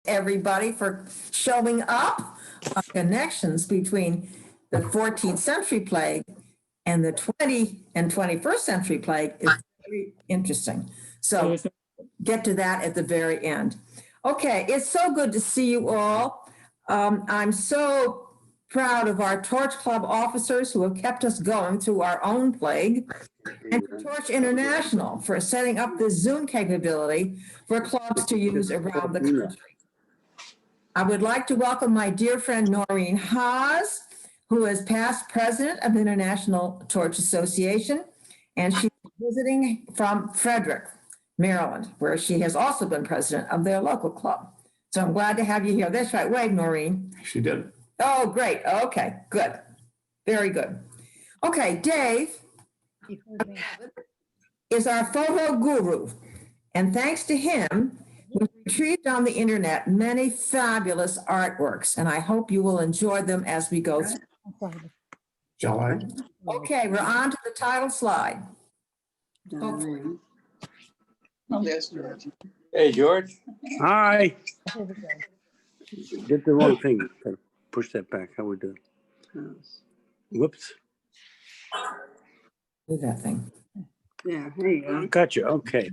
everybody for showing up. Connections between the 14th century plague and the 20th and 21st century plague is very interesting. So get to that at the very end. Okay, it's so good to see you all. I'm so proud of our Torch Club officers who have kept us going through our own plague, and to Torch International for setting up this Zoom capability for clubs to use around the country. I would like to welcome my dear friend Noreen Haas, who is past president of the International Torch Association, and she's visiting from Frederick, Maryland, where she has also been president of their local club. So I'm glad to have you here. That's right. Wave, Noreen. She did. Oh, great. Okay, good. Very good. Okay, Dave is our photo guru. And thanks to him, we retrieved on the internet many fabulous artworks, and I hope you will enjoy them as we go through. Shall I? Okay, we're on to the title slide. Hey, George. Hi. Did the wrong thing. Push that back. How we do? Whoops. Do that thing. Yeah, there you go. Gotcha. Okay.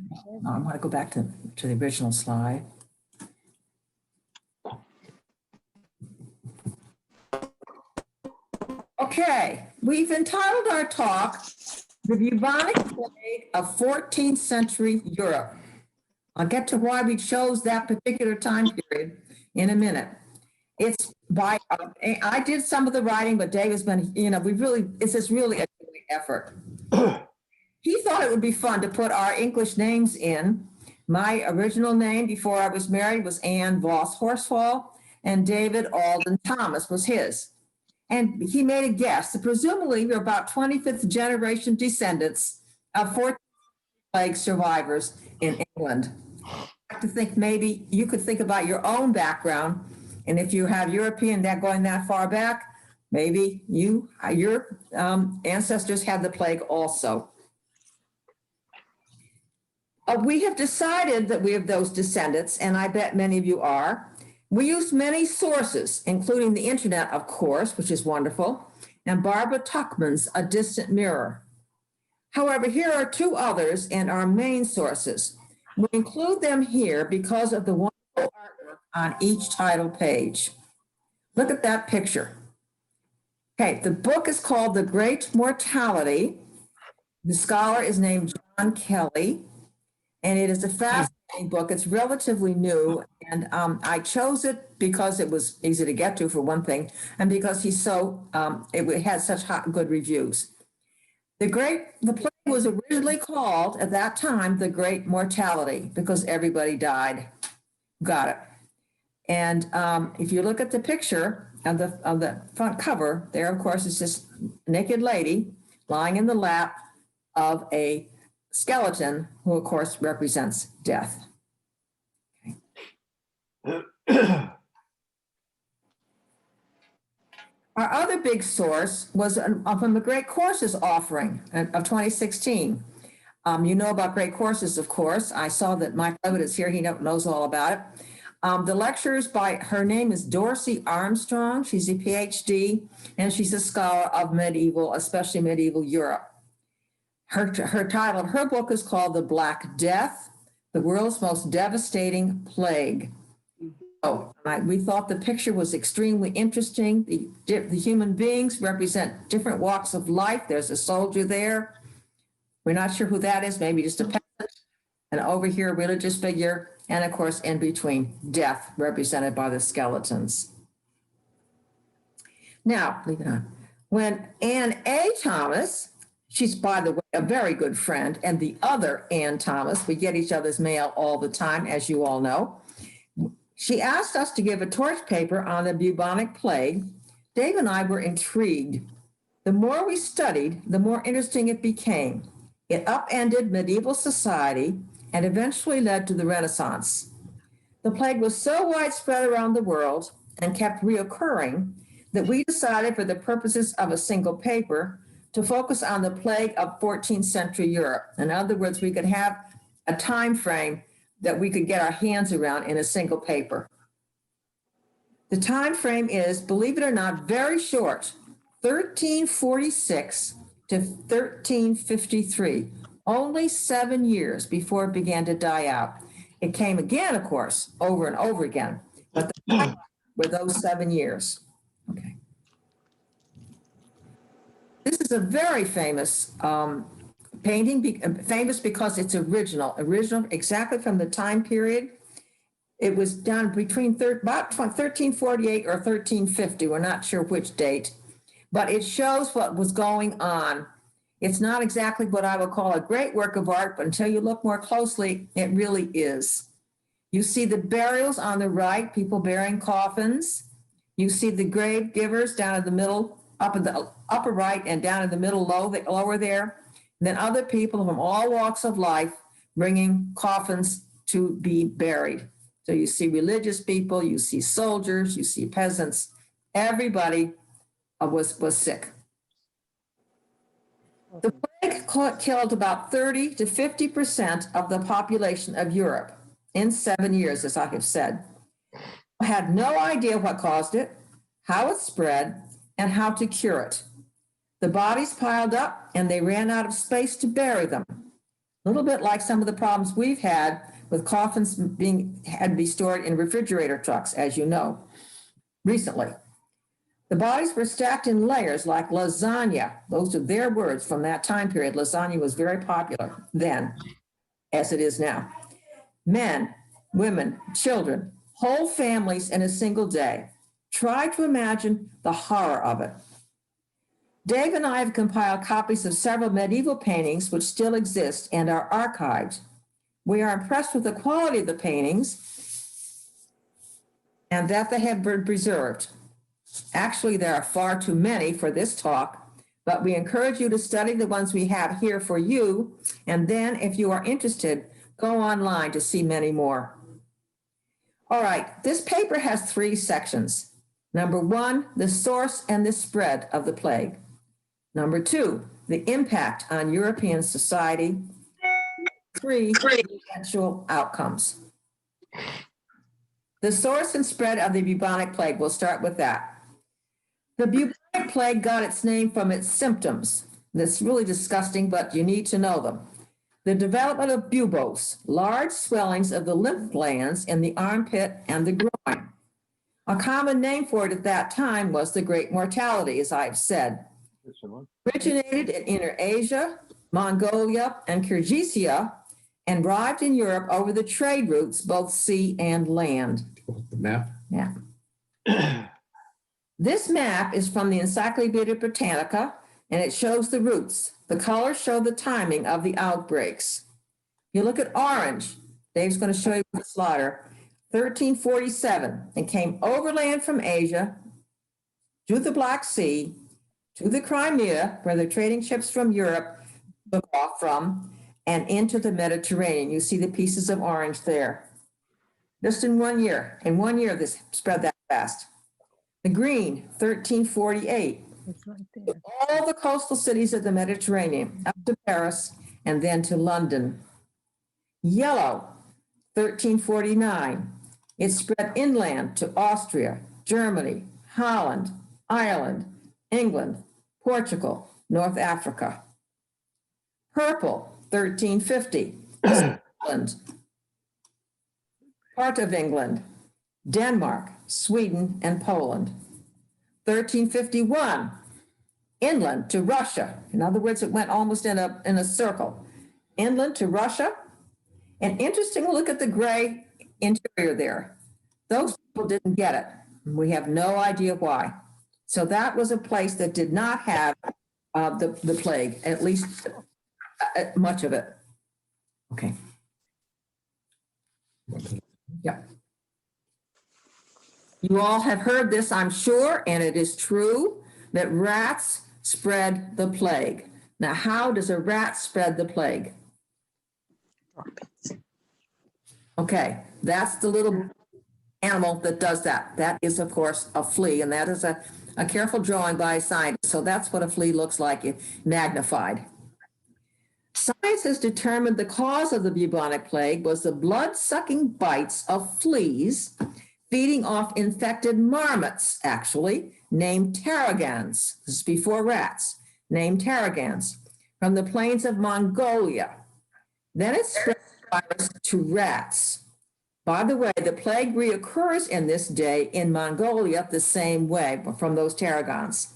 I want to go back to the original slide. Okay, we've entitled our talk, The Bubonic Plague of 14th Century Europe. I'll get to why we chose that particular time period in a minute. It's by, I did some of the writing, but Dave has been, it's just really a great effort. He thought it would be fun to put our English names in. My original name before I was married was Ann Voss Horsfall, and David Alden Thomas was his. And he made a guess that presumably we're about 25th generation descendants of 14th plague survivors in England. I like to think maybe you could think about your own background, and if you have European that going that far back, maybe your ancestors had the plague also. We have decided that we have those descendants, and I bet many of you are. We used many sources, including the internet, of course, which is wonderful, and Barbara Tuchman's A Distant Mirror. However, here are two others and our main sources. We include them here because of the wonderful artwork on each title page. Look at that picture. Okay, the book is called The Great Mortality. The scholar is named John Kelly, and it is a fascinating book. It's relatively new, and I chose it because it was easy to get to, for one thing, and because he's so, it had such good reviews. The plague was originally called at that time The Great Mortality because everybody died. Got it. And if you look at the picture of the front cover, there, of course, is this naked lady lying in the lap of a skeleton, who of course represents death. Okay. Our other big source was from the Great Courses offering of 2016. You know about Great Courses, of course. I saw that Mike Levitt is here. He knows all about it. The lectures by, her name is Dorsey Armstrong. She's a PhD, and she's a scholar of medieval, especially medieval Europe. Her title of her book is called The Black Death, the World's Most Devastating Plague. Oh, we thought the picture was extremely interesting. The human beings represent different walks of life. There's a soldier there. We're not sure who that is, maybe just a peasant. And over here, a religious figure. And of course, in between, death represented by the skeletons. Now, leave it on. When Ann A. Thomas, she's, by the way, a very good friend, and the other Ann Thomas, we get each other's mail all the time, as you all know. She asked us to give a torch paper on the bubonic plague. Dave and I were intrigued. The more we studied, the more interesting it became. It upended medieval society and eventually led to the Renaissance. The plague was so widespread around the world and kept reoccurring that we decided, for the purposes of a single paper, to focus on the plague of 14th century Europe. In other words, we could have a time frame that we could get our hands around in a single paper. The time frame is, believe it or not, very short, 1346 to 1353, only 7 years before it began to die out. It came again, of course, over and over again, but the highlight were those 7 years. Okay. This is a very famous painting, famous because it's original exactly from the time period. It was done between about 1348 or 1350. We're not sure which date, but it shows what was going on. It's not exactly what I would call a great work of art, but until you look more closely, it really is. You see the burials on the right, people bearing coffins. You see the grave givers down in the middle, up in the upper right and down in the middle lower there. And then other people from all walks of life bringing coffins to be buried. So you see religious people, you see soldiers, you see peasants. Everybody was sick. The plague killed about 30 to 50% of the population of Europe in 7 years, as I have said. I had no idea what caused it, how it spread, and how to cure it. The bodies piled up and they ran out of space to bury them. A little bit like some of the problems we've had with coffins had to be stored in refrigerator trucks, as you know, recently. The bodies were stacked in layers like lasagna. Those are their words from that time period. Lasagna was very popular then, as it is now. Men, women, children, whole families in a single day. Try to imagine the horror of it. Dave and I have compiled copies of several medieval paintings which still exist and are archived. We are impressed with the quality of the paintings and that they have been preserved. Actually, there are far too many for this talk, but we encourage you to study the ones we have here for you, and then if you are interested, go online to see many more. All right, this paper has 3 sections. Number 1, the source and the spread of the plague. Number 2, the impact on European society. 3, potential outcomes. The source and spread of the bubonic plague, we'll start with that. The bubonic plague got its name from its symptoms. That's really disgusting, but you need to know them. The development of buboes, large swellings of the lymph glands in the armpit and the groin. A common name for it at that time was the Great Mortality, as I've said. Originated in Inner Asia, Mongolia, and Kyrgyzstan, and arrived in Europe over the trade routes, both sea and land. The map? Yeah. This map is from the Encyclopedia Britannica, and it shows the routes. The colors show the timing of the outbreaks. You look at orange, Dave's going to show you the slaughter, 1347, and came overland from Asia to the Black Sea, to the Crimea, where the trading ships from Europe took off from, and into the Mediterranean. You see the pieces of orange there. Just in 1 year. In 1 year, this spread that fast. The green, 1348. It's right there. All the coastal cities of the Mediterranean, up to Paris, and then to London. Yellow, 1349. It spread inland to Austria, Germany, Holland, Ireland, England, Portugal, North Africa. Purple, 1350. England, part of England, Denmark, Sweden, and Poland. 1351, inland to Russia. In other words, it went almost in a circle. Inland to Russia. And interesting, look at the gray interior there. Those people didn't get it. We have no idea why. So that was a place that did not have the plague, at least much of it. Okay. Yeah. You all have heard this, I'm sure, and it is true that rats spread the plague. Now, how does a rat spread the plague? Okay, that's the little animal that does that. That is, of course, a flea, and that is a careful drawing by a scientist. So that's what a flea looks like, magnified. Science has determined the cause of the bubonic plague was the blood-sucking bites of fleas feeding off infected marmots, actually, named tarragans. This is before rats, named tarragans, from the plains of Mongolia. Then it spread the virus to rats. By the way, the plague reoccurs in this day in Mongolia the same way from those tarragans.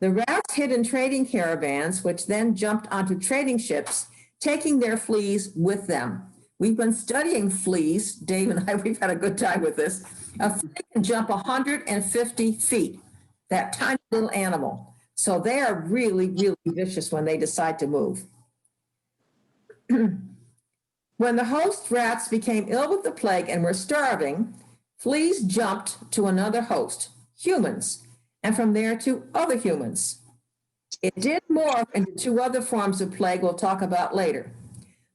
The rats hid in trading caravans, which then jumped onto trading ships, taking their fleas with them. We've been studying fleas, Dave and I, we've had a good time with this. A flea can jump 150 feet, that tiny little animal. So they are really, really vicious when they decide to move. When the host rats became ill with the plague and were starving, fleas jumped to another host, humans, and from there to other humans. It did morph into two other forms of plague we'll talk about later.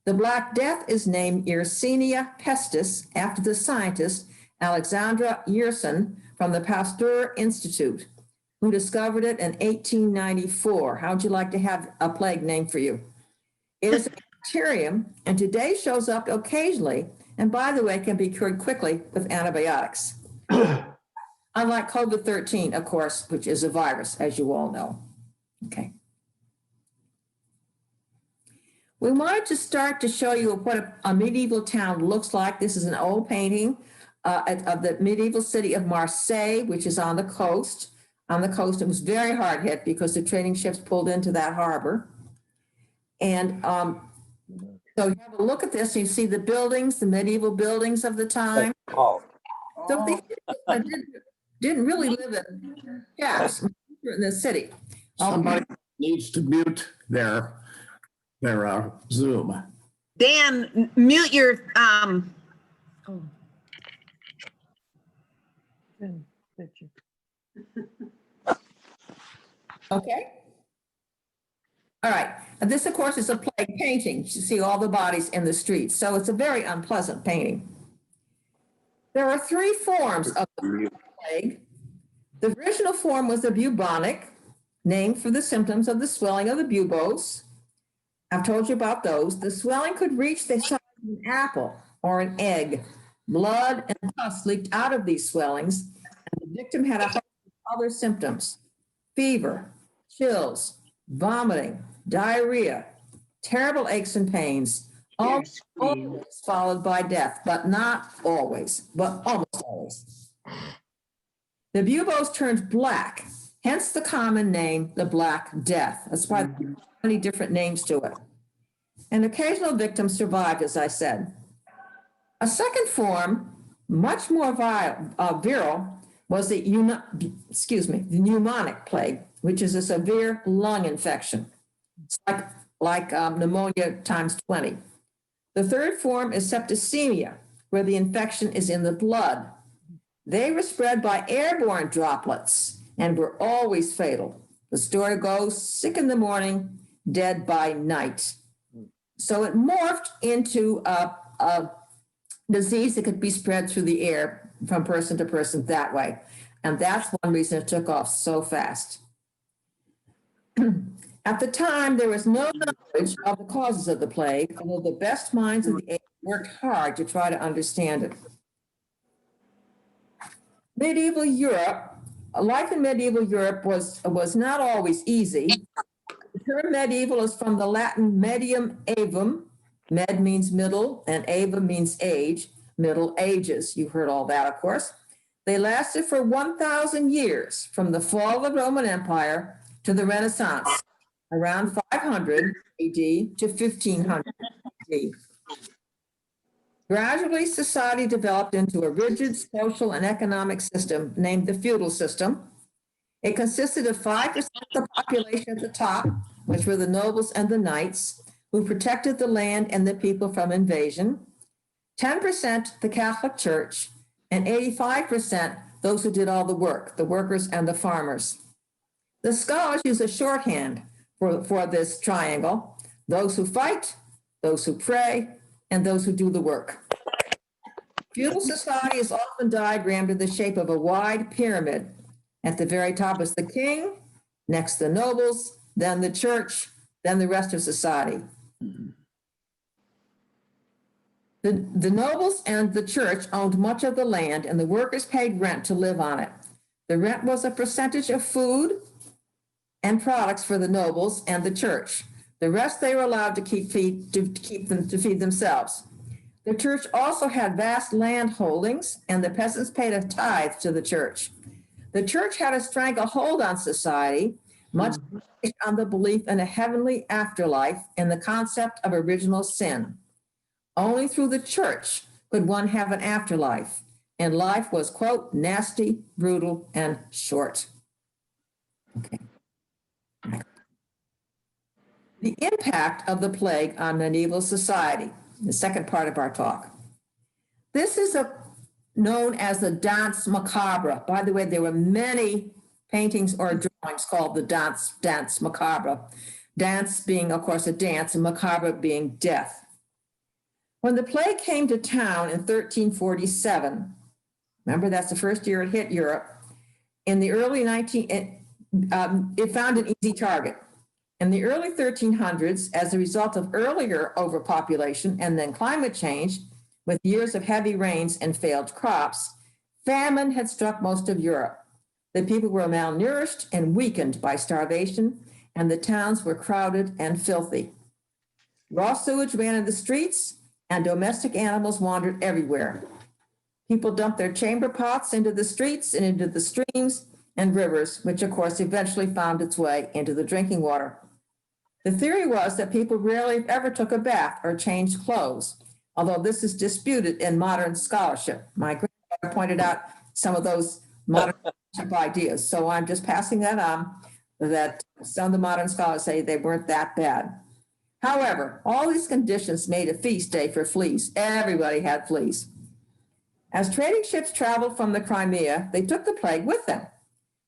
The Black Death is named Yersinia pestis after the scientist Alexandra Yersin from the Pasteur Institute, who discovered it in 1894. How would you like to have a plague named for you? It is a bacterium and today shows up occasionally, and by the way, can be cured quickly with antibiotics. Unlike COVID-13, of course, which is a virus, as you all know. Okay. We wanted to start to show you what a medieval town looks like. This is an old painting of the medieval city of Marseille, which is on the coast. On the coast, it was very hard hit because the trading ships pulled into that harbor. And so you have a look at this, and you see the buildings, the medieval buildings of the time. So they didn't really live in caps in the city. Somebody needs to mute their Zoom. Dan, mute your Okay. All right. And this, of course, is a plague painting. You see all the bodies in the streets. So it's a very unpleasant painting. There are three forms of the plague. The original form was the bubonic, named for the symptoms of the swelling of the buboes. I've told you about those. The swelling could reach the size of an apple or an egg. Blood and pus leaked out of these swellings, and the victim had a host of other symptoms: fever, chills, vomiting, diarrhea, terrible aches and pains, always followed by death, but not always, but almost always. The buboes turned black, hence the common name, the Black Death. That's why there are many different names to it. And occasional victims survived, as I said. A second form, much more virile, was the pneumonic plague, which is a severe lung infection. It's like pneumonia times 20. The third form is septicemia, where the infection is in the blood. They were spread by airborne droplets and were always fatal. The story goes, sick in the morning, dead by night. So it morphed into a disease that could be spread through the air from person to person that way. And that's one reason it took off so fast. At the time, there was no knowledge of the causes of the plague, although the best minds of the age worked hard to try to understand it. Medieval Europe, life in medieval Europe was not always easy. The term medieval is from the Latin medium aevum. Med means middle, and aevum means age, Middle Ages. You heard all that, of course. They lasted for 1,000 years, from the fall of the Roman Empire to the Renaissance, around 500 AD to 1500 AD. Gradually, society developed into a rigid social and economic system named the feudal system. It consisted of 5% of the population at the top, which were the nobles and the knights, who protected the land and the people from invasion, 10% the Catholic Church, and 85% those who did all the work, the workers and the farmers. The scholars use a shorthand for this triangle: those who fight, those who pray, and those who do the work. Feudal society is often diagrammed in the shape of a wide pyramid. At the very top is the king, next the nobles, then the church, then the rest of society. The nobles and the church owned much of the land, and the workers paid rent to live on it. The rent was a percentage of food and products for the nobles and the church. The rest they were allowed to feed themselves. The church also had vast land holdings, and the peasants paid a tithe to the church. The church had a stranglehold on society, much based on the belief in a heavenly afterlife and the concept of original sin. Only through the church could one have an afterlife, and life was, quote, nasty, brutal, and short. Okay. The impact of the plague on medieval society, the second part of our talk. This is known as the Danse Macabre. By the way, there were many paintings or drawings called the Danse Macabre. Dance being, of course, a dance, and macabre being death. When the plague came to town in 1347, remember that's the first year it hit Europe, in the early it found an easy target. In the early 1300s, as a result of earlier overpopulation and then climate change, with years of heavy rains and failed crops, famine had struck most of Europe. The people were malnourished and weakened by starvation, and the towns were crowded and filthy. Raw sewage ran in the streets, and domestic animals wandered everywhere. People dumped their chamber pots into the streets and into the streams and rivers, which of course eventually found its way into the drinking water. The theory was that people rarely ever took a bath or changed clothes, although this is disputed in modern scholarship. My grandfather pointed out some of those modern ideas, so I'm just passing that on, that some of the modern scholars say they weren't that bad. However, all these conditions made a feast day for fleas. Everybody had fleas. As trading ships traveled from the Crimea, they took the plague with them.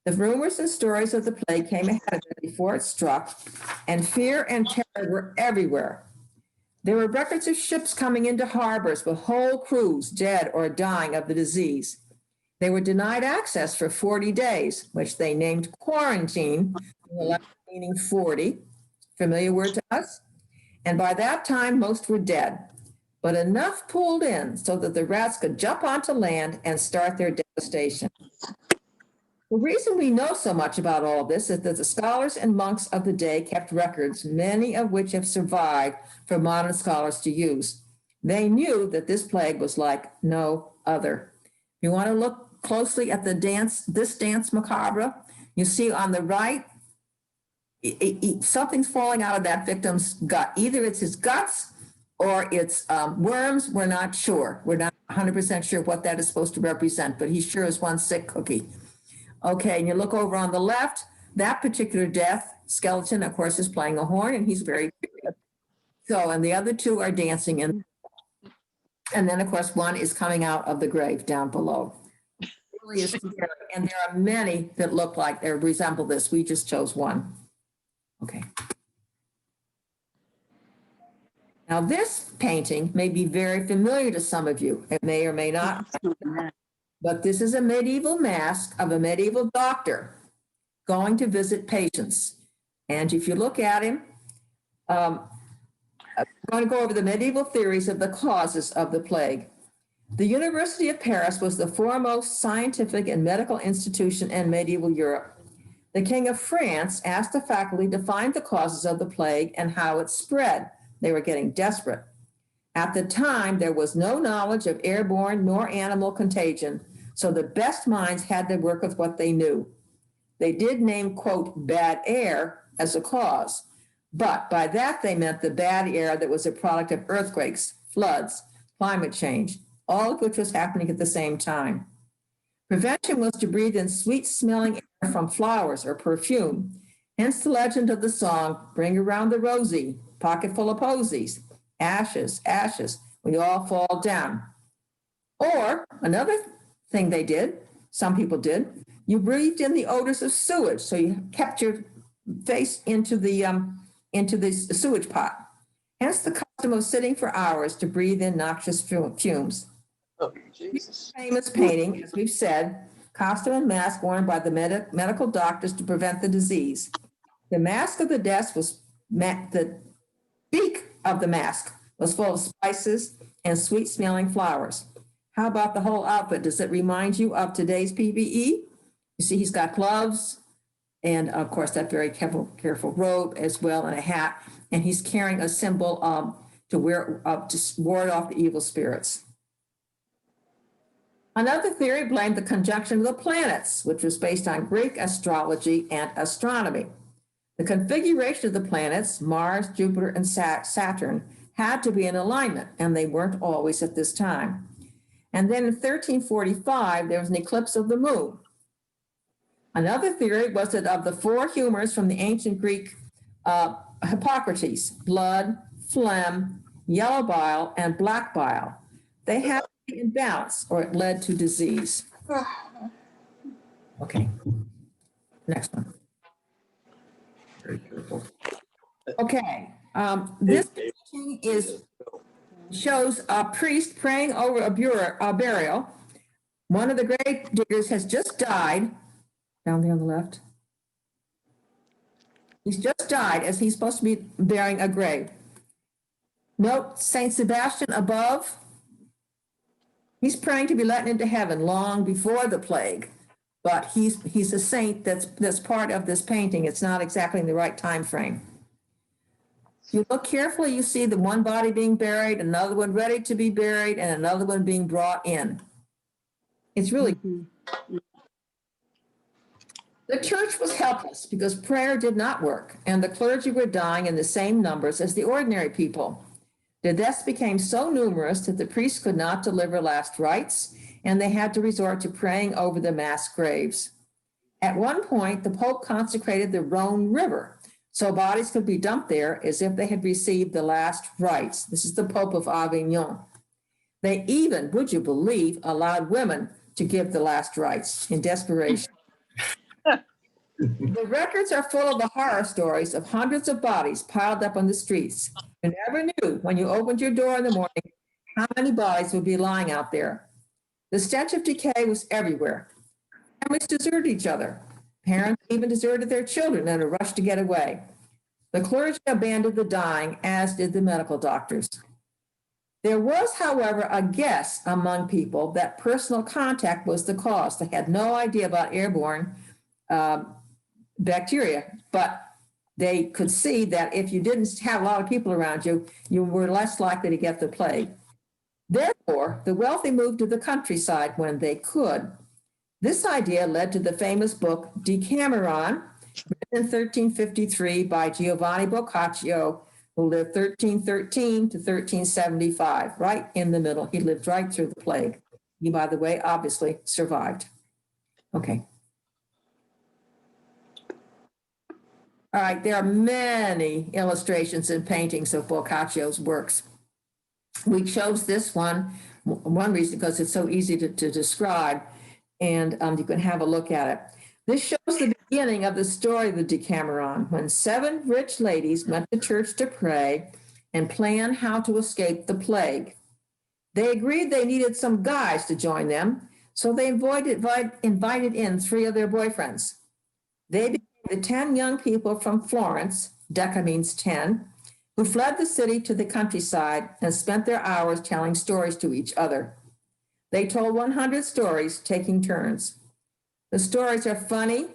The rumors and stories of the plague came ahead of it before it struck, and fear and terror were everywhere. There were records of ships coming into harbors with whole crews dead or dying of the disease. They were denied access for 40 days, which they named quarantine, meaning 40, familiar word to us. And by that time, most were dead, but enough pulled in so that the rats could jump onto land and start their devastation. The reason we know so much about all this is that the scholars and monks of the day kept records, many of which have survived for modern scholars to use. They knew that this plague was like no other. If you want to look closely at this Danse Macabre, you see on the right, something's falling out of that victim's gut. Either it's his guts or it's worms. We're not sure. We're not 100% sure what that is supposed to represent, but he sure is one sick cookie. Okay, and you look over on the left, that particular death skeleton, of course, is playing a horn, and he's very curious. So, and the other two are dancing, and then, of course, one is coming out of the grave down below. It really is scary, and there are many that look like they resemble this. We just chose one. Okay. Now, this painting may be very familiar to some of you. It may or may not. But this is a medieval mask of a medieval doctor going to visit patients. And if you look at him, I'm going to go over the medieval theories of the causes of the plague. The University of Paris was the foremost scientific and medical institution in medieval Europe. The King of France asked the faculty to find the causes of the plague and how it spread. They were getting desperate. At the time, there was no knowledge of airborne nor animal contagion, so the best minds had to work with what they knew. They did name, quote, bad air as a cause, but by that they meant the bad air that was a product of earthquakes, floods, climate change, all of which was happening at the same time. Prevention was to breathe in sweet-smelling air from flowers or perfume, hence the legend of the song, bring around the rosy, pocket full of posies, ashes, ashes, we all fall down. Or another thing they did, some people did, you breathed in the odors of sewage, so you kept your face into the sewage pot. Hence the custom of sitting for hours to breathe in noxious fumes. Oh, Jesus. Famous painting, as we've said, costume and mask worn by the medical doctors to prevent the disease. The mask of the death was, the beak of the mask was full of spices and sweet-smelling flowers. How about the whole outfit? Does it remind you of today's PPE? You see, he's got gloves and, of course, that very careful robe as well and a hat. And he's carrying a symbol to ward off the evil spirits. Another theory blamed the conjunction of the planets, which was based on Greek astrology and astronomy. The configuration of the planets, Mars, Jupiter, and Saturn, had to be in alignment, and they weren't always at this time. And then in 1345, there was an eclipse of the moon. Another theory was that of the four humors from the ancient Greek Hippocrates, blood, phlegm, yellow bile, and black bile, they had to be in balance or it led to disease. Okay, next one. Very careful. Okay, this shows a priest praying over a burial. One of the grave diggers has just died, down there on the left. He's just died as he's supposed to be burying a grave. Note Saint Sebastian above. He's praying to be let into heaven long before the plague, but he's a saint that's part of this painting. It's not exactly in the right time frame. If you look carefully, you see the one body being buried, another one ready to be buried, and another one being brought in. It's really. The church was helpless because prayer did not work, and the clergy were dying in the same numbers as the ordinary people. The deaths became so numerous that the priests could not deliver last rites, and they had to resort to praying over the mass graves. At one point, the Pope consecrated the Rhone River, so bodies could be dumped there as if they had received the last rites. This is the Pope of Avignon. They even, would you believe, allowed women to give the last rites in desperation. The records are full of the horror stories of hundreds of bodies piled up on the streets. You never knew when you opened your door in the morning how many bodies would be lying out there. The stench of decay was everywhere. Families deserted each other. Parents even deserted their children in a rush to get away. The clergy abandoned the dying, as did the medical doctors. There was, however, a guess among people that personal contact was the cause. They had no idea about airborne bacteria, but they could see that if you didn't have a lot of people around you, you were less likely to get the plague. Therefore, the wealthy moved to the countryside when they could. This idea led to the famous book Decameron, written in 1353 by Giovanni Boccaccio, who lived 1313 to 1375, right in the middle. He lived right through the plague. He, by the way, obviously survived. Okay. All right, there are many illustrations and paintings of Boccaccio's works. We chose this one reason because it's so easy to describe, and you can have a look at it. This shows the beginning of the story of the Decameron, when 7 rich ladies went to church to pray and plan how to escape the plague. They agreed they needed some guys to join them, so they invited in 3 of their boyfriends. They became the 10 young people from Florence, Deca means 10, who fled the city to the countryside and spent their hours telling stories to each other. They told 100 stories, taking turns. The stories are funny,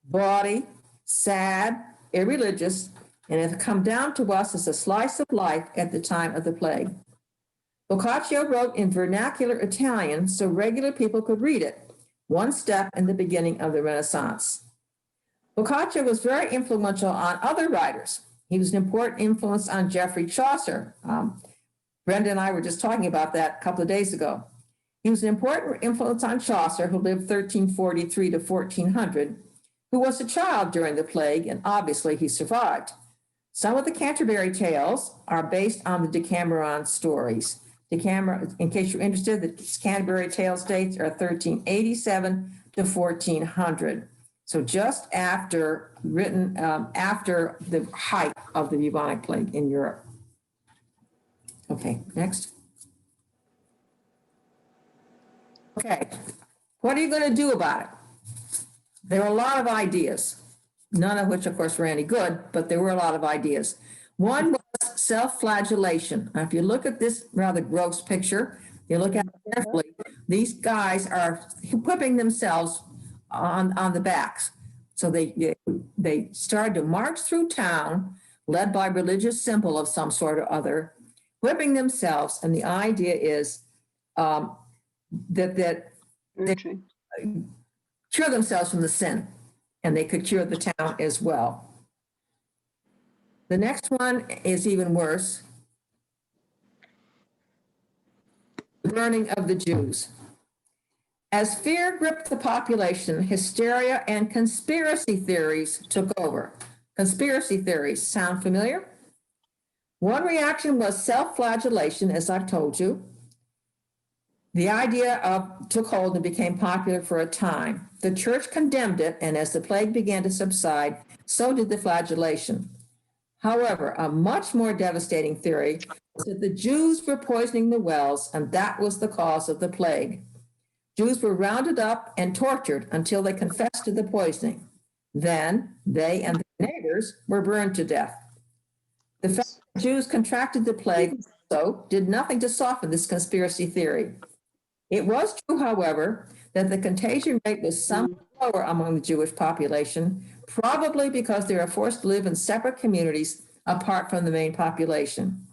bawdy, sad, irreligious, and have come down to us as a slice of life at the time of the plague. Boccaccio wrote in vernacular Italian so regular people could read it, one step in the beginning of the Renaissance. Boccaccio was very influential on other writers. He was an important influence on Geoffrey Chaucer. Brenda and I were just talking about that a couple of days ago. He was an important influence on Chaucer, who lived 1343 to 1400, who was a child during the plague, and obviously he survived. Some of the Canterbury Tales are based on the Decameron stories. In case you're interested, the Canterbury Tales dates are 1387 to 1400. So just after after the height of the bubonic plague in Europe. Okay, next. Okay, what are you going to do about it? There are a lot of ideas, none of which, of course, were any good, but there were a lot of ideas. One was self-flagellation. Now, if you look at this rather gross picture, you look at it carefully, these guys are whipping themselves on the backs. So they started to march through town, led by religious symbol of some sort or other, whipping themselves. And the idea is that they Okay. cure themselves from the sin, and they could cure the town as well. The next one is even worse. The burning of the Jews. As fear gripped the population, hysteria and conspiracy theories took over. Conspiracy theories sound familiar? One reaction was self-flagellation, as I've told you. The idea took hold and became popular for a time. The church condemned it, and as the plague began to subside, so did the flagellation. However, a much more devastating theory was that the Jews were poisoning the wells, and that was the cause of the plague. Jews were rounded up and tortured until they confessed to the poisoning. Then they and their neighbors were burned to death. The fact that Jews contracted the plague also did nothing to soften this conspiracy theory. It was true, however, that the contagion rate was somewhat lower among the Jewish population, probably because they are forced to live in separate communities apart from the main population.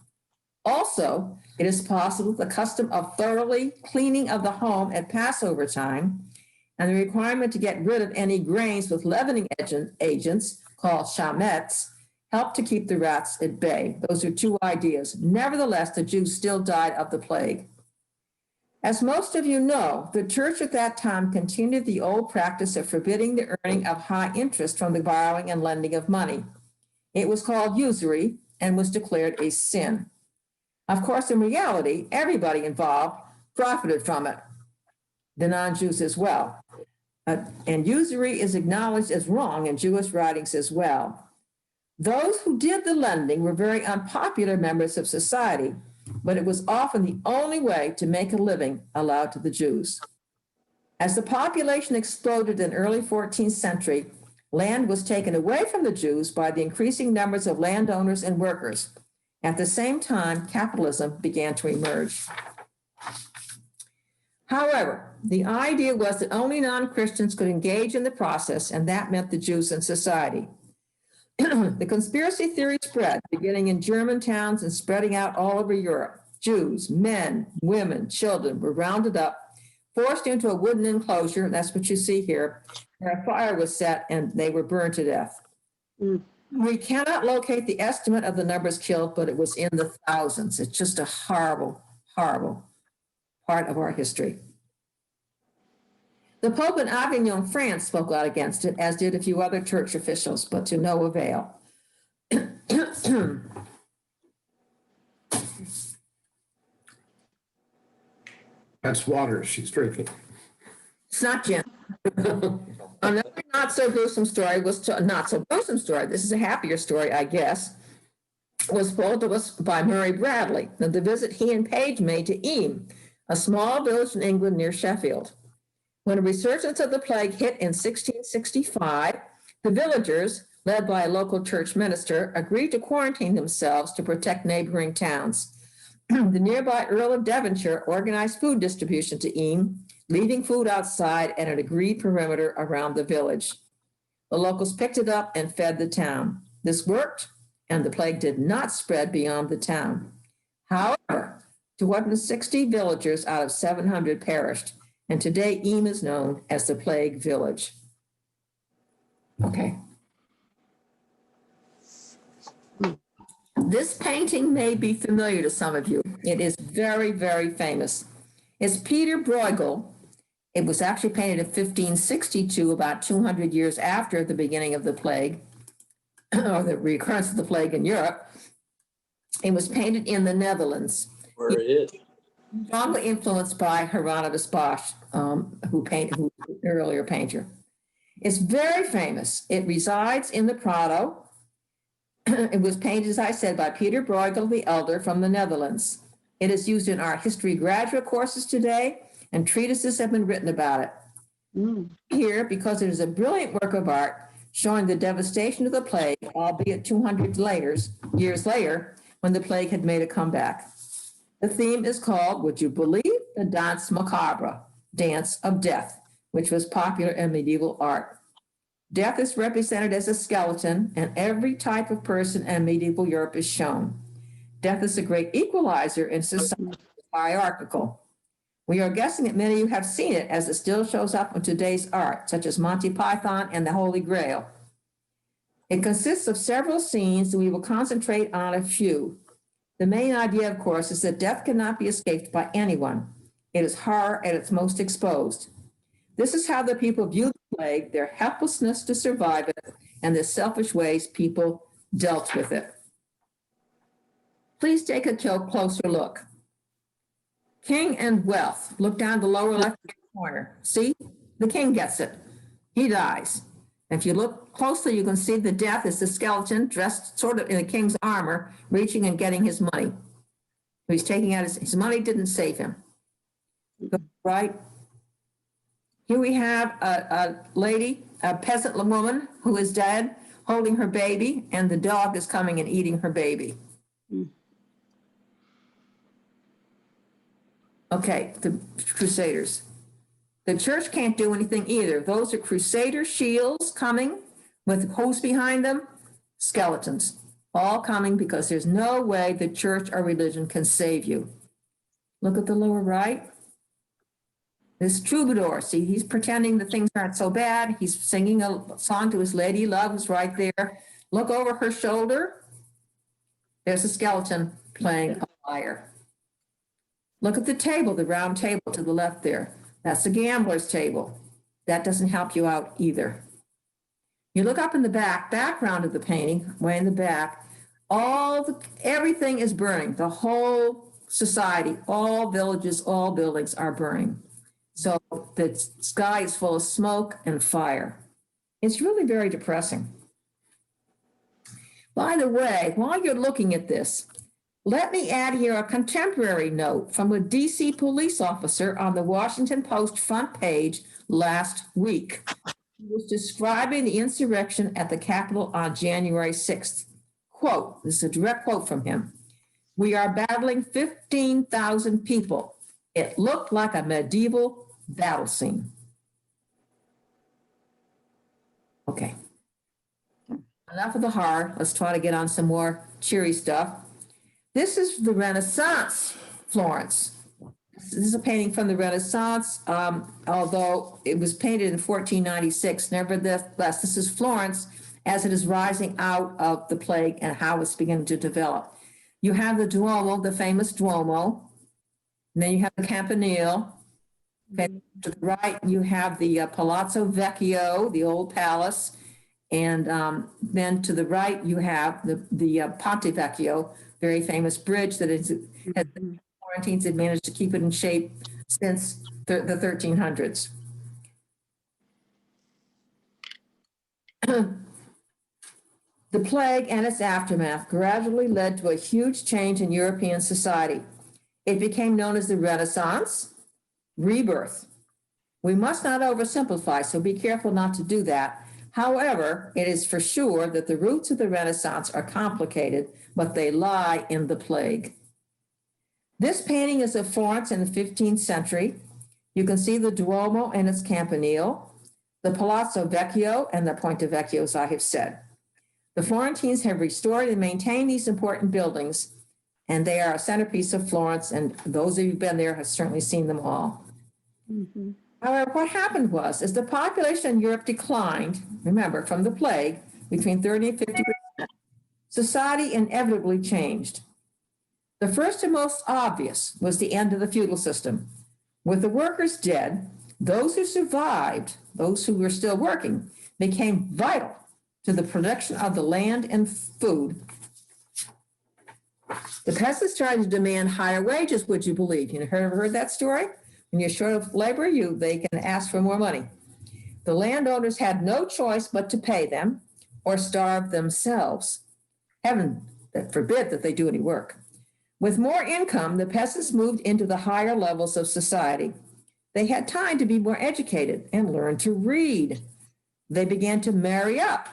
Also, it is possible the custom of thoroughly cleaning of the home at Passover time and the requirement to get rid of any grains with leavening agents called chametz helped to keep the rats at bay. Those are two ideas. Nevertheless, the Jews still died of the plague. As most of you know, the church at that time continued the old practice of forbidding the earning of high interest from the borrowing and lending of money. It was called usury and was declared a sin. Of course, in reality, everybody involved profited from it, the non-Jews as well. And usury is acknowledged as wrong in Jewish writings as well. Those who did the lending were very unpopular members of society, but it was often the only way to make a living allowed to the Jews. As the population exploded in early 14th century, land was taken away from the Jews by the increasing numbers of landowners and workers. At the same time, capitalism began to emerge. However, the idea was that only non-Christians could engage in the process, and that meant the Jews in society. The conspiracy theory spread, beginning in German towns and spreading out all over Europe. Jews, men, women, children were rounded up, forced into a wooden enclosure, that's what you see here, where a fire was set and they were burned to death. We cannot locate the estimate of the numbers killed, but it was in the thousands. It's just a horrible, horrible part of our history. The Pope in Avignon, France, spoke out against it, as did a few other church officials, but to no avail. That's water she's drinking. It's not Jim. Another not so gruesome story not so gruesome story. This is a happier story, I guess. Was told to us by Murray Bradley, and the visit he and Page made to Eyam, a small village in England near Sheffield. When a resurgence of the plague hit in 1665, the villagers, led by a local church minister, agreed to quarantine themselves to protect neighboring towns. The nearby Earl of Devonshire organized food distribution to Eyam, leaving food outside at an agreed perimeter around the village. The locals picked it up and fed the town. This worked, and the plague did not spread beyond the town. However, 260 villagers out of 700 perished, and today Eyam is known as the Plague Village. Okay. This painting may be familiar to some of you. It is very, very famous. It's Peter Bruegel. It was actually painted in 1562, about 200 years after the beginning of the plague, or the recurrence of the plague in Europe. It was painted in the Netherlands. Where it is. Strongly influenced by Hieronymus Bosch, who was an earlier painter. It's very famous. It resides in the Prado. It was painted, as I said, by Peter Bruegel the Elder from the Netherlands. It is used in our history graduate courses today, and treatises have been written about it. Here, because it is a brilliant work of art showing the devastation of the plague, albeit 200 years later, when the plague had made a comeback. The theme is called, would you believe, the Danse Macabre, Dance of Death, which was popular in medieval art. Death is represented as a skeleton, and every type of person in medieval Europe is shown. Death is a great equalizer in society, hierarchical. We are guessing that many of you have seen it as it still shows up in today's art, such as Monty Python and the Holy Grail. It consists of several scenes, and we will concentrate on a few. The main idea, of course, is that death cannot be escaped by anyone. It is horror at its most exposed. This is how the people view the plague, their helplessness to survive it, and the selfish ways people dealt with it. Please take a closer look. King and wealth. Look down the lower left corner. See? The king gets it. He dies. If you look closely, you can see the death is the skeleton dressed sort of in a king's armor, reaching and getting his money. He's taking out his money didn't save him. Right? Here we have a lady, a peasant woman who is dead, holding her baby, and the dog is coming and eating her baby. Okay, the Crusaders. The church can't do anything either. Those are Crusader shields coming with who's behind them? Skeletons. All coming because there's no way the church or religion can save you. Look at the lower right. This troubadour, see, he's pretending that things aren't so bad. He's singing a song to his lady love who's right there. Look over her shoulder. There's a skeleton playing a lyre. Look at the table, the round table to the left there. That's the gambler's table. That doesn't help you out either. You look up in the background of the painting, way in the back, everything is burning. The whole society, all villages, all buildings are burning. So the sky is full of smoke and fire. It's really very depressing. By the way, while you're looking at this, let me add here a contemporary note from a DC police officer on the Washington Post front page last week. He was describing the insurrection at the Capitol on January 6th. Quote, this is a direct quote from him. "We are battling 15,000 people. It looked like a medieval battle scene." Okay. Enough of the horror. Let's try to get on some more cheery stuff. This is the Renaissance Florence. This is a painting from the Renaissance, although it was painted in 1496. Nevertheless, this is Florence as it is rising out of the plague and how it's beginning to develop. You have the Duomo, the famous Duomo, and then you have the Campanile. Okay, to the right, you have the Palazzo Vecchio, the old palace, and then to the right, you have the Ponte Vecchio, very famous bridge that the Florentines had managed to keep it in shape since the 1300s. The plague and its aftermath gradually led to a huge change in European society. It became known as the Renaissance, rebirth. We must not oversimplify, so be careful not to do that. However, it is for sure that the roots of the Renaissance are complicated, but they lie in the plague. This painting is of Florence in the 15th century. You can see the Duomo and its campanile, the Palazzo Vecchio and the Ponte Vecchio, as I have said. The Florentines have restored and maintained these important buildings, and they are a centerpiece of Florence, and those of you who've been there have certainly seen them all. Mm-hmm. However, what happened was, as the population in Europe declined, remember, from the plague, between 30 and 50%, society inevitably changed. The first and most obvious was the end of the feudal system. With the workers dead, those who survived, those who were still working, became vital to the production of the land and food. The peasants started to demand higher wages, would you believe? You ever heard that story? When you're short of labor, they can ask for more money. The landowners had no choice but to pay them or starve themselves. Heaven forbid that they do any work. With more income, the peasants moved into the higher levels of society. They had time to be more educated and learn to read. They began to marry up.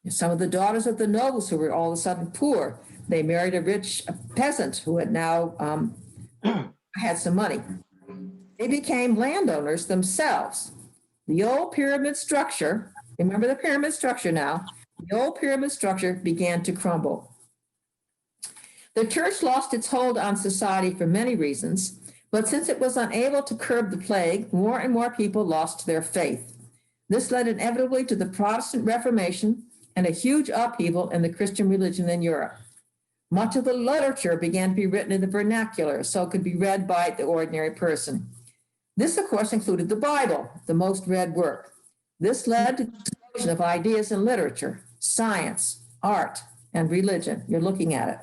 Some of the daughters of the nobles who were all of a sudden poor They married a rich peasant who had now had some money. They became landowners themselves. The old pyramid structure, remember the pyramid structure now, the old pyramid structure began to crumble. The church lost its hold on society for many reasons, but since it was unable to curb the plague, more and more people lost their faith. This led inevitably to the Protestant Reformation and a huge upheaval in the Christian religion in Europe. Much of the literature began to be written in the vernacular, so it could be read by the ordinary person. This, of course, included the Bible, the most read work. This led to the explosion of ideas in literature, science, art, and religion. You're looking at it.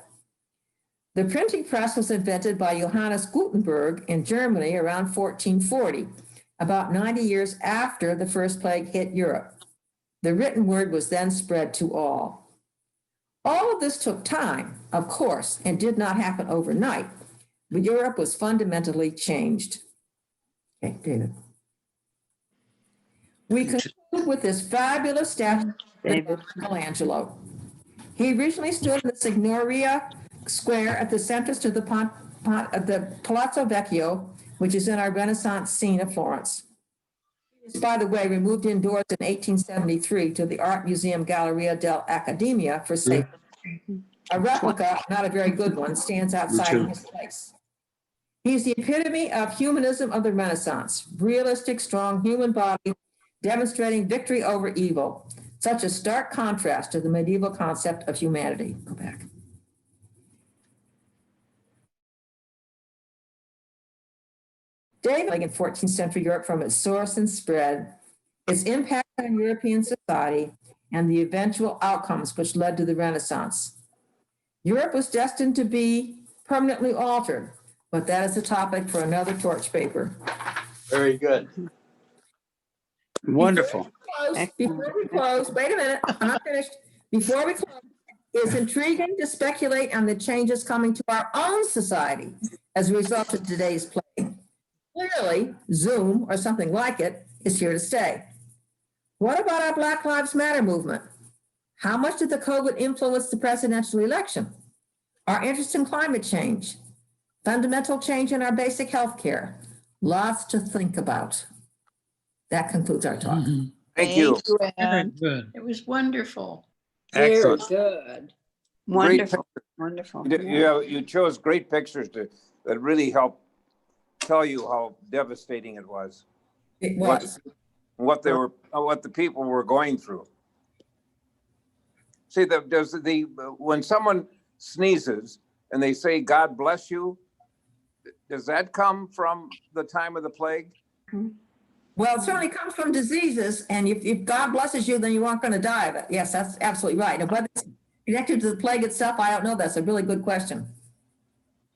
The printing press was invented by Johannes Gutenberg in Germany around 1440, about 90 years after the first plague hit Europe. The written word was then spread to all. All of this took time, of course, and did not happen overnight, but Europe was fundamentally changed. Okay, David. We conclude with this fabulous statue of Michelangelo. He originally stood in the Signoria Square at the centrist of the Palazzo Vecchio, which is in our Renaissance scene of Florence. He was, by the way, removed indoors in 1873 to the Art Museum Galleria dell'Accademia for safety. A replica, not a very good one, stands outside in his place. He's the epitome of humanism of the Renaissance, realistic, strong human body demonstrating victory over evil. Such a stark contrast to the medieval concept of humanity. Go back. David, in 14th century Europe from its source and spread, its impact on European society, and the eventual outcomes which led to the Renaissance. Europe was destined to be permanently altered, but that is a topic for another torch paper. Very good. Wonderful. Before we close, wait a minute, I'm not finished. Before we close, it's intriguing to speculate on the changes coming to our own society as a result of today's plague. Clearly, Zoom or something like it is here to stay. What about our Black Lives Matter movement? How much did the COVID influence the presidential election? Our interest in climate change, fundamental change in our basic health care. Lots to think about. That concludes our talk. Thank you. Very Ann. good. It was wonderful. Very Excellent. good. Wonderful, wonderful. You chose great pictures that really help tell you how devastating it was. It was. What the people were going through. See, when someone sneezes and they say, "God bless you," does that come from the time of the plague? Well, it certainly comes from diseases, and if God blesses you, then you aren't going to die of it. Yes, that's absolutely right. And whether it's connected to the plague itself, I don't know. That's a really good question.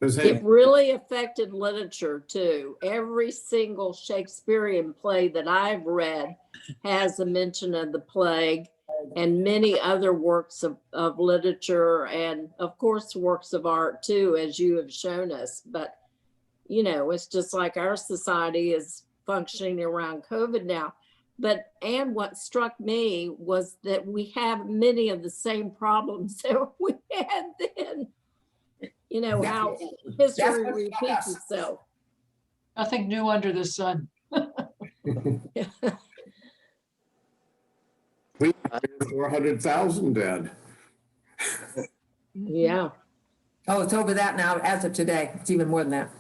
It really affected literature too. Every single Shakespearean play that I've read has a mention of the plague, and many other works of literature, and of course works of art too, as you have shown us. But you know, it's just like our society is functioning around COVID now. But and what struck me was that we have many of the same problems that we had then. You know, how history repeats itself. Nothing new under the sun. 400,000 dead. Yeah, Oh, it's over that now as of today. It's even more than that.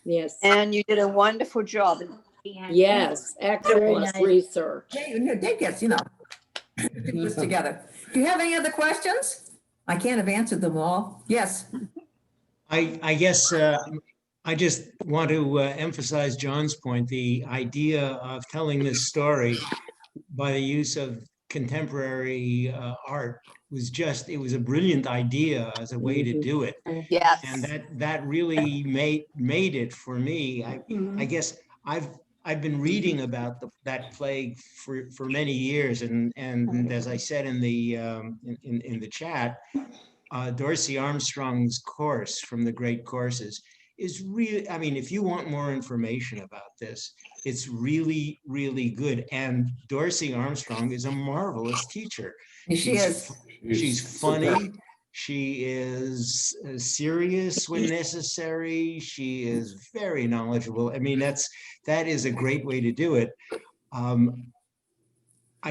yes, And you did a wonderful job. yes, excellent research. Dave gets, do this together. Do you have any other questions? I can't have answered them all. Yes. I guess I just want to emphasize John's point. The idea of telling this story by the use of contemporary art it was a brilliant idea as a way to do it. Yes. And that really made it for me. I guess I've been reading about that plague for many years, and as I said in the chat, Dorsey Armstrong's course from the Great Courses is really, I mean, if you want more information about this, it's really, really good. And Dorsey Armstrong is a marvelous teacher. She is. She's funny. She is serious when necessary. She is very knowledgeable. I mean, that is a great way to do it. I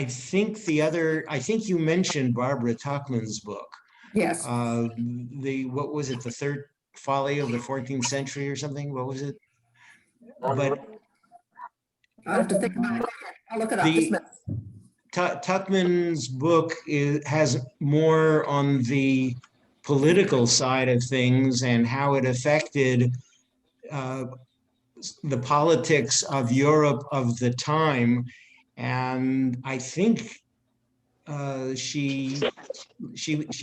think you mentioned Barbara Tuchman's book. Yes. What was it? The Third Folly of the 14th Century or something? What was it? But I have to think about it. I'll look it up. the Tuchman's book has more on the political side of things and how it affected the politics of Europe of the time. And I think she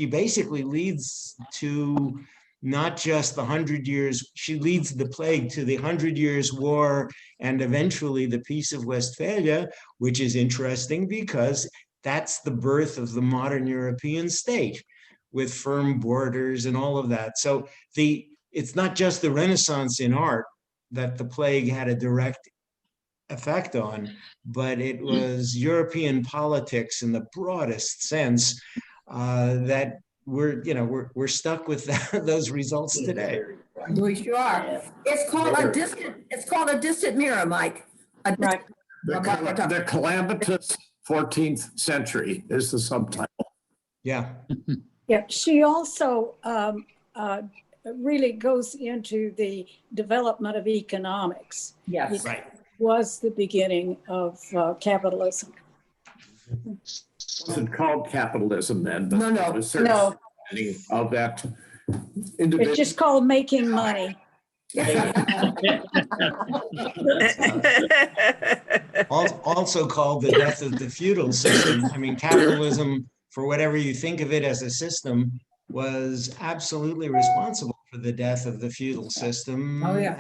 basically leads to not just the 100 years, she leads the plague to the 100 Years' War and eventually the Peace of Westphalia, which is interesting because that's the birth of the modern European state with firm borders and all of that. So it's not just the Renaissance in art that the plague had a direct effect on, but it was European politics in the broadest sense that we're stuck with those results today. We sure are. It's called a distant mirror, Mike. Right. The calamitous 14th century is the subtitle. Yeah. Yeah, she also really goes into the development of economics. Yes. Right. Was the beginning of capitalism. It wasn't called capitalism then, but No. it was certainly the beginning of that individual. It's just called making money. Also called the death of the feudal system. I mean, capitalism, for whatever you think of it as a system, was absolutely responsible for the death of the feudal system. Oh, yeah.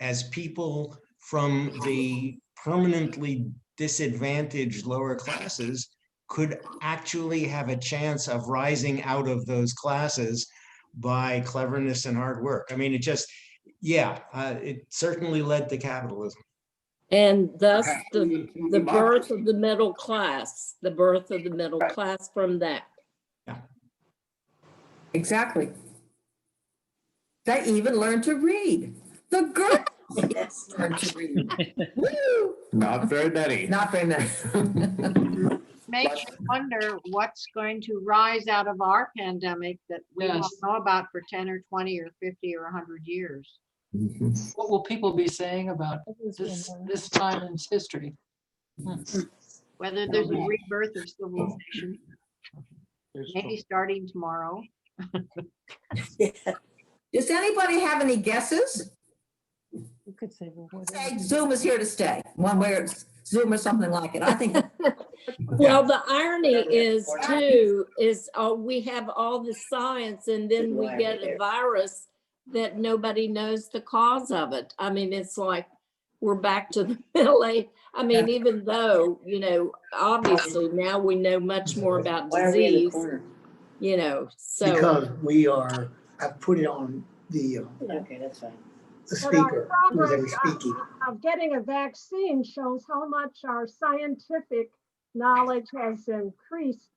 As people from the permanently disadvantaged lower classes could actually have a chance of rising out of those classes by cleverness and hard work. I mean, it certainly led to capitalism. And thus the birth of the middle class, from that. Yeah. Exactly. They even learned to read. The girls learned to read. Woo! Not very many. Not very many. Makes you wonder what's going to rise out of our pandemic that we Yes. won't know about for 10 or 20 or 50 or 100 years. Mhm. What will people be saying about this time in history? Whether there's a rebirth of civilization, maybe starting tomorrow. Does anybody have any guesses? You could say, well, what Say Zoom is here to stay, one way or Zoom or something like it. I think. Well, the irony is we have all the science and then we get a virus that nobody knows the cause of it. I mean, it's like we're back to the Middle Age. I mean, even though, obviously now we know much more about disease, so. Because I've put it on the Okay, that's fine. the But our speaker, who's progress speaking. of getting a vaccine shows how much our scientific knowledge has increased.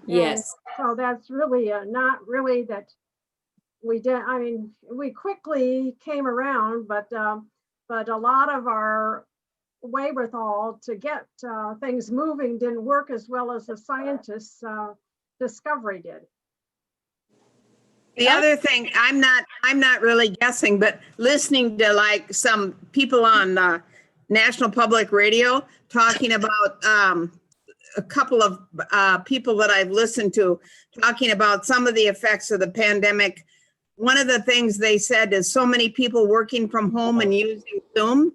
And Yes. so that's really not really that we did. I mean, we quickly came around, but a lot of our wherewithal to get things moving didn't work as well as the scientists' discovery did. The other thing, I'm not really guessing, but listening to like some people on National Public Radio talking about a couple of people that I've listened to talking about some of the effects of the pandemic. One of the things they said is so many people working from home and using Zoom.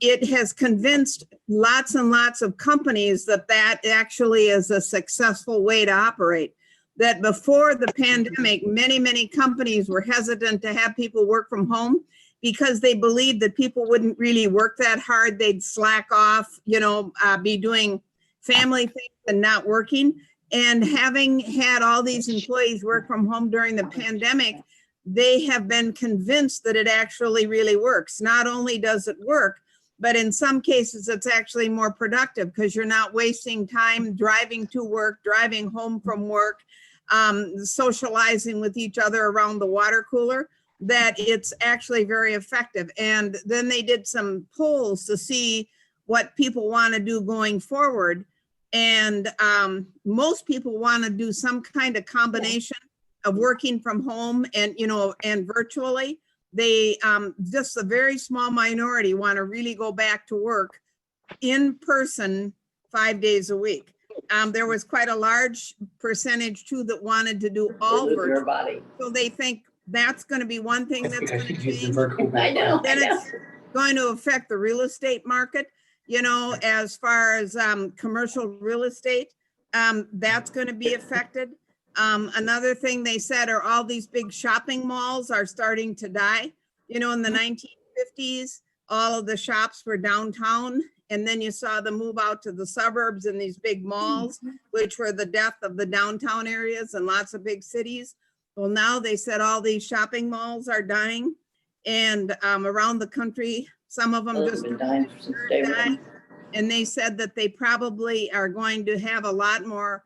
It has convinced lots and lots of companies that actually is a successful way to operate. That before the pandemic, many companies were hesitant to have people work from home because they believed that people wouldn't really work that hard. They'd slack off, be doing family things and not working. And having had all these employees work from home during the pandemic, they have been convinced that it actually really works. Not only does it work, but in some cases it's actually more productive because you're not wasting time driving to work, driving home from work. socializing with each other around the water cooler, that it's actually very effective. And then they did some polls to see what people want to do going forward. And most people want to do some kind of combination of working from home and, and virtually. They, just a very small minority want to really go back to work in person 5 days a week. There was quite a large percentage too that wanted to do all virtual. So they think that's going to be one thing that's going to change. I know. Then it's going to affect the real estate market, as far as commercial real estate, that's going to be affected. Another thing they said are all these big shopping malls are starting to die. In the 1950s, all of the shops were downtown, and then you saw them move out to the suburbs and these big malls, which were the death of the downtown areas and lots of big cities. Well, now they said all these shopping malls are dying, and around the country, some of them just died. And they said that they probably are going to have a lot more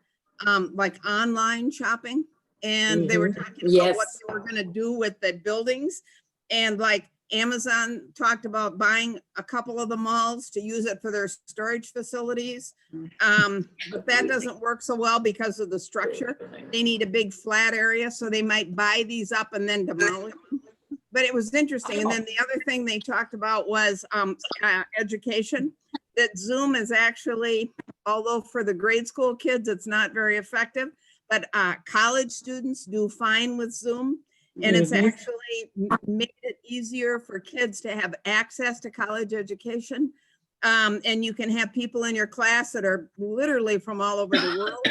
like online shopping. And they were talking about what they were going to do with the buildings. And like Amazon talked about buying a couple of the malls to use it for their storage facilities. But that doesn't work so well because of the structure. They need a big flat area, so they might buy these up and then demolish them. But it was interesting. And then the other thing they talked about was education, that Zoom is actually, although for the grade school kids, it's not very effective, but college students do fine with Zoom. And it's actually made it easier for kids to have access to college education. And you can have people in your class that are literally from all over the world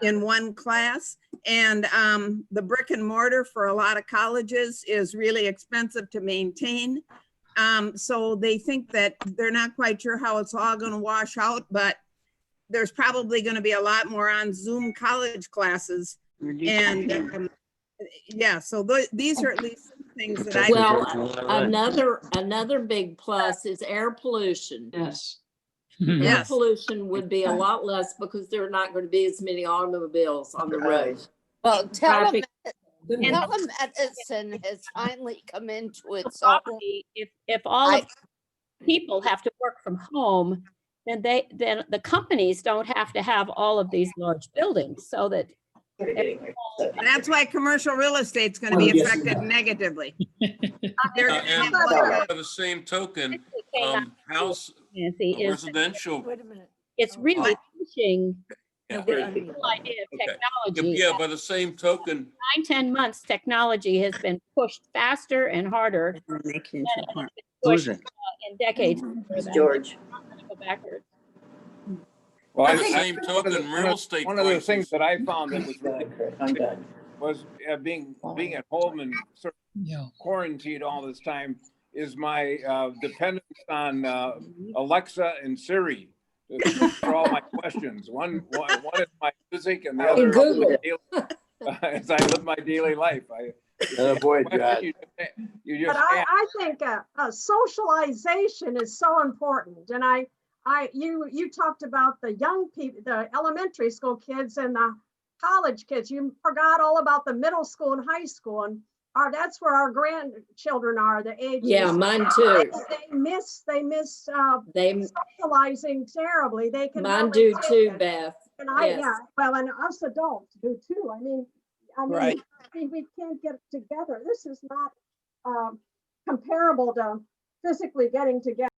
in one class. And the brick and mortar for a lot of colleges is really expensive to maintain. So they think that they're not quite sure how it's all going to wash out, but there's probably going to be a lot more on Zoom college classes. And yeah, so these are at least some things that I. Well, another big plus is air pollution. Yes. Air pollution would be a lot less because there are not going to be as many automobiles on the road. Well, Traffic. telemedicine has finally come into its own. If all of people have to work from home, then the companies don't have to have all of these large buildings, so that that's why commercial real estate's going to be affected negatively. And by the same token, house residential. It's really pushing the whole idea of technology. Yeah, by the same token, 9-10 months, technology has been pushed faster and harder than it has been pushed in decades. George. Go backwards. Well, by the same token, real estate one of the prices. things that I found that was being at home and sort of quarantined all this time is my dependence on Alexa and Siri for all my questions. One is my music, and the other is as I live my daily life. Boy, God. But I think socialization is so important, and you talked about the young people, the elementary school kids and the college kids. You forgot all about the middle school and high school, and that's where our grandchildren are, the ages. Yeah, mine too. They miss socializing terribly. They can. Mine do too, Beth. And well, and us adults do too. I mean, right. we can't get together. This is not comparable to physically getting together.